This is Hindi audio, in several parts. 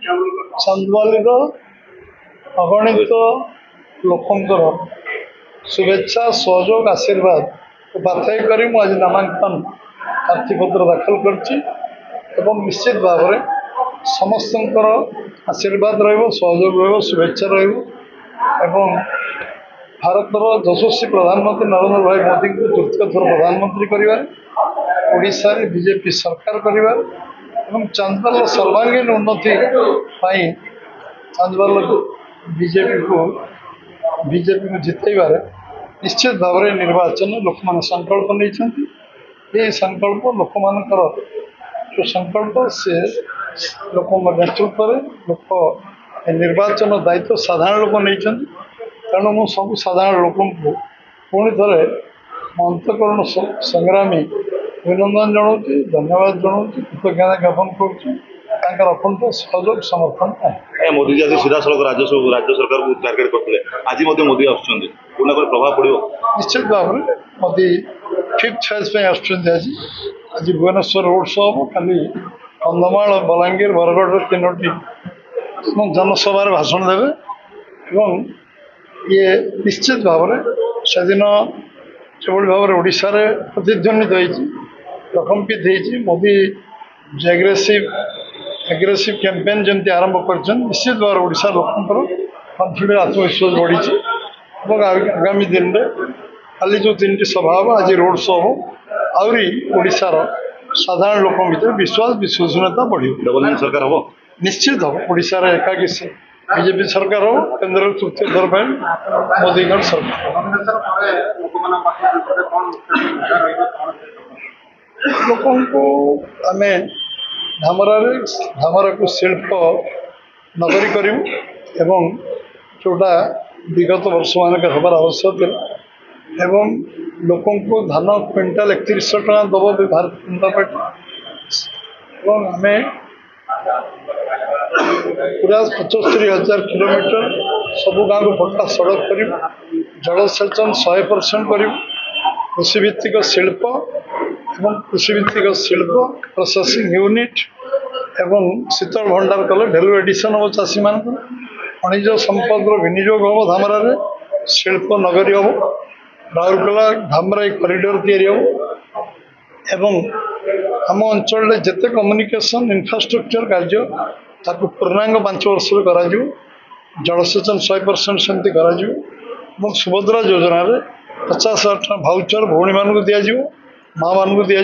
चंदवाली अगणित लोकंर शुभेच्छा सहयोग आशीर्वाद को बाथाई कर आज नामांकन प्रार्थीपत्र दाखल कर निश्चित भाव में समस्त आशीर्वाद सहयोग शुभेच्छा भारतर यशस्वी प्रधानमंत्री नरेंद्र भाई मोदी को तृतीय थर प्रधानमंत्री करा बीजेपी सरकार करा चांदवाल सर्वांगीन उन्नति चांदवाल बीजेपी को जितेबार निश्चित भाव में निर्वाचन लोक मान संकल्प नहीं संकल्प लोक मान जो संकल्प से लोक नेतृत्व लोक निर्वाचन दायित्व साधारण लोक नहीं तेणु मु सब साधारण लोक पुणी थे अंतकरण संग्रामी अभिनंदन जनाऊँ धन्यवाद जनाऊँ कृतज्ञता ज्ञापन कर अखंड सहयोग समर्थन मोदी जी आज सीधा सड़क राज्य सरकार को टार्गेट करते आज मोदी आना प्रभाव पड़ो निश्चित भाव में मोदी फिफ्थ फेज आज आज भुवनेश्वर रोड शो हम खाली कंधमाल बलांगीर बरगढ़ तीनोटी जनसभा भाषण देवे ये निश्चित भाव में से दिन जो भाव में ओडिशा रे प्रतिध्वनित होती प्रकम्पित होती मोदी एग्रेसिव कैंपेन जमी आरंभ कर निश्चित भाव में ओडिशा लोकंर कॉन्फिडेंस आत्मविश्वास बढ़ी आगामी दिन में खाली जो 3टी सभा हम आज रोड शो हम आहरी ओडिशार साधारण लोक भर विश्वास विश्वसनीयता बढ़ी डबल सरकार हम निश्चित हम ओडिशा रे एकाकी बीजेपी सरकार हो केंद्र तृतीय थर मोदी सरकार लोक आम धामरा को शिल्प नगरी करूँ जोटा विगत वर्ष मानक हबार आवश्यक एवं लोक धान क्विंटाल 3100 टका दब भी भारतीय जनता पार्टी आम पूरा 75,000 किलोमीटर सबू गाँव को पक्का सड़क कर जलसेचन 100% कर कृषिभित्तिक शिल्प एवं कृषिभित्तिक शिल्प प्रोसेसिंग यूनिट एवं शीतल भंडार कले भैल्यू एडिशन हम चाषी मान खनिज संपद विनियोग हम धामरा शिल्प नगरी हम राउरकेला धामरा कॉरिडोर एवं आम अंचल जिते कम्युनिकेशन इंफ्रास्ट्रक्चर कार्य ताकू पूर्णांग 5 वर्ष करा जलसेचन 100% सेमती करा सुभद्रा योजना 50,000 टका भाउचर भौणी मान दि माँ मान दि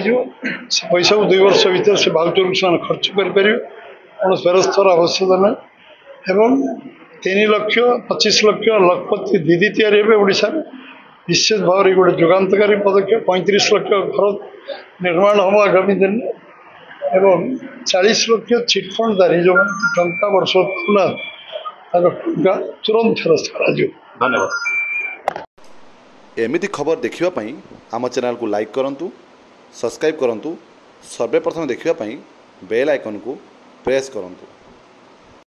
से पैसा को 2 वर्ष भर से भाउचर को खर्च करें कौन फेरस्तर आवश्यक नहीं एवं 3 लाख 25 लाख लखपति दीदी तैयारी ओडिशा निश्चित भाव में गोटे जुगान्तकारी पदक्षेप 35 लाख घर निर्माण हम आगामी दिन एवं 40 लाख चिटफंडदारी जो टंका वर्ष टंका तुरंत फेरस्त कर धन्यवाद। एमिति खबर देखिवाई आम चैनल को लाइक करूँ सब्सक्राइब करूँ सर्वप्रथम देखिवाई बेल आइकन को प्रेस करूँ।